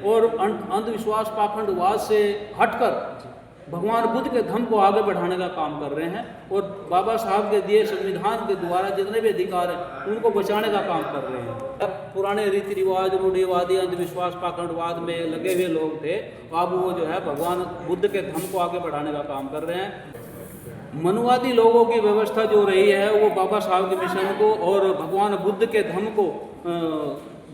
और अंधविश्वास पाखंडवाद से हटकर भगवान बुद्ध के धर्म को आगे बढ़ाने का काम कर रहे हैं और बाबा साहब के दिए संविधान के द्वारा जितने भी अधिकार हैं उनको बचाने का काम कर रहे हैं। अब पुराने रीति रिवाज, रूढ़िवादी, अंधविश्वास, पाखंडवाद में लगे हुए लोग थे, अब वो जो है भगवान बुद्ध के धर्म को आगे बढ़ाने का काम कर रहे हैं। मनुवादी लोगों की व्यवस्था जो रही है वो बाबा साहब के मिशन को और भगवान बुद्ध के धर्म को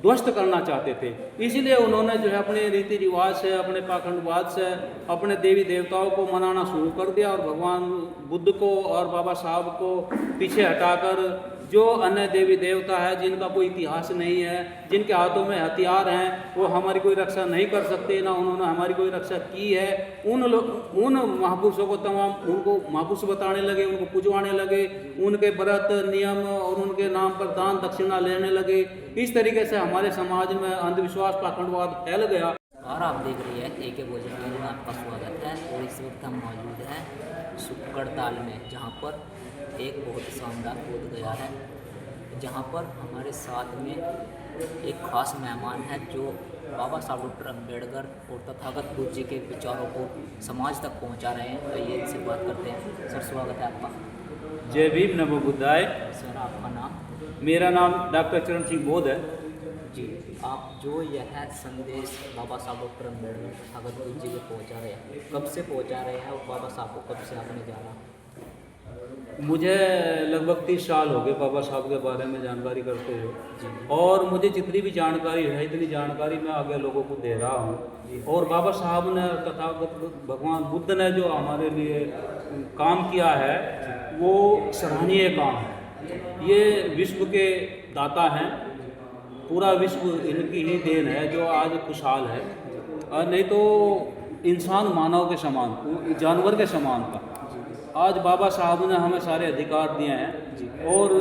ध्वस्त करना चाहते थे। इसीलिए उन्होंने जो है अपने रीति रिवाज से, अपने पाखंडवाद से अपने देवी देवताओं को मनाना शुरू कर दिया और भगवान बुद्ध को और बाबा साहब को पीछे हटाकर जो अन्य देवी देवता है जिनका कोई इतिहास नहीं है, जिनके हाथों में हथियार हैं, वो हमारी कोई रक्षा नहीं कर सकते, ना उन्होंने हमारी कोई रक्षा की है, उन महापुरुषों को तमाम उनको महापुरुष बताने लगे, उनको पूजवाने लगे, उनके व्रत नियम और उनके नाम पर दान दक्षिणा लेने लगे। इस तरीके से हमारे समाज में अंधविश्वास पाखंडवाद फैल गया। और आप देख रही है AK भोजन केंद्र में आपका स्वागत है और इस वक्त हम मौजूद हैं सुक्कड़ ताल में, जहां पर एक बहुत शानदार बोध गया है, जहां पर हमारे साथ में एक खास मेहमान है जो बाबा साहब डॉक्टर अम्बेडकर और तथागत बुद्ध जी के विचारों को समाज तक पहुंचा रहे हैं। तो ये इनसे बात करते हैं। सर स्वागत है आपका। जय भीम, नमो बुद्धाय। सर आपका नाम? मेरा नाम डॉक्टर चरण सिंह बोध है जी। आप जो यह संदेश बाबा साहब डॉक्टर अम्बेडकर तथागत बुद्ध जी को पहुँचा रहे हैं, कब से पहुँचा रहे हैं और बाबा साहब को कब से आपने जाना? मुझे लगभग 30 साल हो गए बाबा साहब के बारे में जानकारी करते हुए, और मुझे जितनी भी जानकारी है इतनी जानकारी मैं आगे लोगों को दे रहा हूँ। और बाबा साहब ने तथागत भगवान बुद्ध ने जो हमारे लिए काम किया है वो सराहनीय काम है। ये विश्व के दाता हैं, पूरा विश्व इनकी ही देन है जो आज खुशहाल है, और नहीं तो इंसान मानव के समान, जानवर के समान था। आज बाबा साहब ने हमें सारे अधिकार दिए हैं और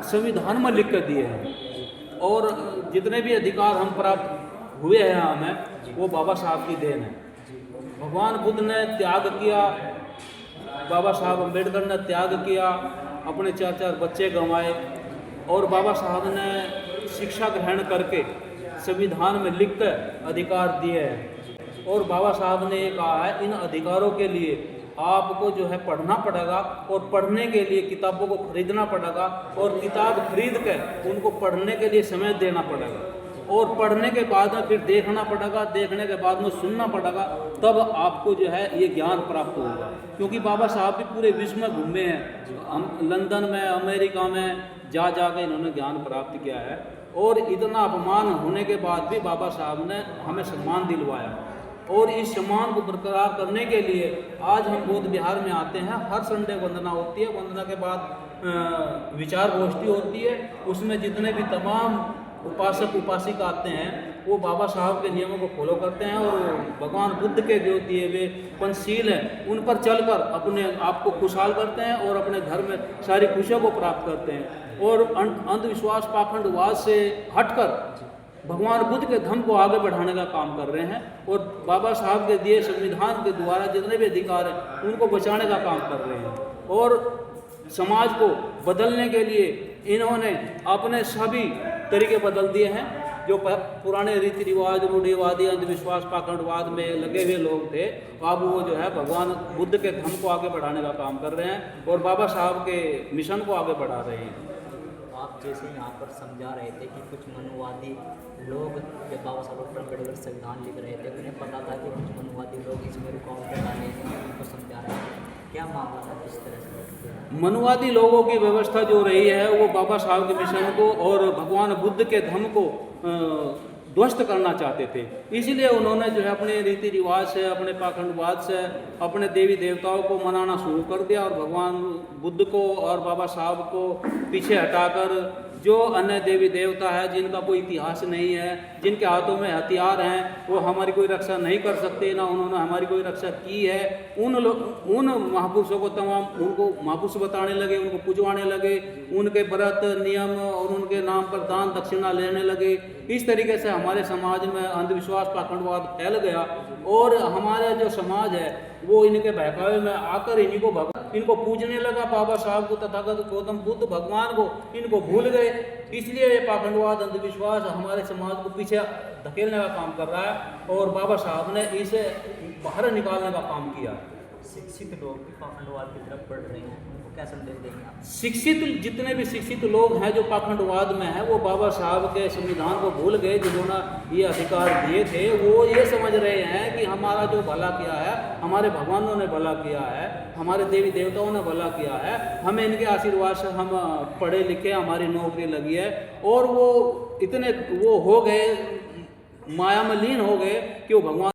संविधान में लिख कर दिए हैं, और जितने भी अधिकार हम प्राप्त हुए हैं हमें वो बाबा साहब की देन है। भगवान बुद्ध ने त्याग किया, बाबा साहब अम्बेडकर ने त्याग किया, अपने 4 बच्चे गंवाए, और बाबा साहब ने शिक्षा ग्रहण करके संविधान में लिख कर अधिकार दिए हैं। और बाबा साहब ने ये कहा है इन अधिकारों के लिए आपको जो है पढ़ना पड़ेगा, और पढ़ने के लिए किताबों को खरीदना पड़ेगा, और किताब खरीद कर उनको पढ़ने के लिए समय देना पड़ेगा, और पढ़ने के बाद में फिर देखना पड़ेगा, देखने के बाद में सुनना पड़ेगा, तब आपको जो है ये ज्ञान प्राप्त होगा। क्योंकि बाबा साहब भी पूरे विश्व में घूमे हैं, हम लंदन में, अमेरिका में जा के इन्होंने ज्ञान प्राप्त किया है, और इतना अपमान होने के बाद भी बाबा साहब ने हमें सम्मान दिलवाया। और इस सम्मान को बरकरार करने के लिए आज हम बौद्ध विहार में आते हैं। हर संडे वंदना होती है, वंदना के बाद विचार गोष्ठी होती है, उसमें जितने भी तमाम उपासक उपासिका आते हैं वो बाबा साहब के नियमों को फॉलो करते हैं और भगवान बुद्ध के जो दिए हुए पंचशील हैं उन पर चलकर अपने आप को खुशहाल करते हैं और अपने घर में सारी खुशियों को प्राप्त करते हैं। और अंधविश्वास पाखंडवाद से हटकर भगवान बुद्ध के धर्म को आगे बढ़ाने का काम कर रहे हैं और बाबा साहब के दिए संविधान के द्वारा जितने भी अधिकार हैं उनको बचाने का काम कर रहे हैं। और समाज को बदलने के लिए इन्होंने अपने सभी तरीके बदल दिए हैं। जो पुराने रीति रिवाज, रूढ़िवादी, अंधविश्वास, पाखंडवाद में लगे हुए लोग थे, अब वो जो है भगवान बुद्ध के धर्म को आगे बढ़ाने का काम कर रहे हैं और बाबा साहब के मिशन को आगे बढ़ा रहे हैं। आप जैसे यहाँ पर समझा रहे थे कि कुछ मनुवादी लोग जब बाबा साहब डॉक्टर अम्बेडकर संविधान लिख रहे थे उन्हें पता था कि कुछ मनुवादी लोग इसमें रुकावटें डाले, उनको समझा रहे थे, क्या मामला था किस तरह से? मनुवादी लोगों की व्यवस्था जो रही है वो बाबा साहब के मिशन को और भगवान बुद्ध के धर्म को ध्वस्त करना चाहते थे। इसीलिए उन्होंने जो है अपने रीति रिवाज से, अपने पाखंडवाद से अपने देवी देवताओं को मनाना शुरू कर दिया और भगवान बुद्ध को और बाबा साहब को पीछे हटाकर जो अन्य देवी देवता है जिनका कोई इतिहास नहीं है, जिनके हाथों में हथियार हैं, वो हमारी कोई रक्षा नहीं कर सकते, ना उन्होंने हमारी कोई रक्षा की है, उन महापुरुषों को तमाम उनको महापुरुष बताने लगे, उनको पूजवाने लगे, उनके व्रत नियम और उनके नाम पर दान दक्षिणा लेने लगे। इस तरीके से हमारे समाज में अंधविश्वास पाखंडवाद फैल गया और हमारा जो समाज है वो इनके बहकावे में आकर इनको पूजने लगा, बाबा साहब को, तथागत गौतम बुद्ध भगवान को इनको भूल गए इसलिए ये पाखंडवाद अंधविश्वास हमारे समाज को पीछे धकेलने का काम कर रहा है और बाबा साहब ने इसे बाहर निकालने का काम किया। शिक्षित लोग भी पाखंडवाद की तरफ बढ़ रहे हैं, उनको क्या संदेश देंगे आप? शिक्षित जितने भी शिक्षित लोग हैं जो पाखंडवाद में हैं, वो बाबा साहब के संविधान को भूल गए, जिन्होंने ये अधिकार दिए थे। वो ये समझ रहे हैं कि हमारा जो भला किया है, हमारे भगवानों ने भला किया है, हमारे देवी देवताओं ने भला किया है, हमें इनके आशीर्वाद से हम पढ़े लिखे, हमारी नौकरी लगी है। और वो इतने वो हो गए, माया में लीन हो गए कि वो भगवान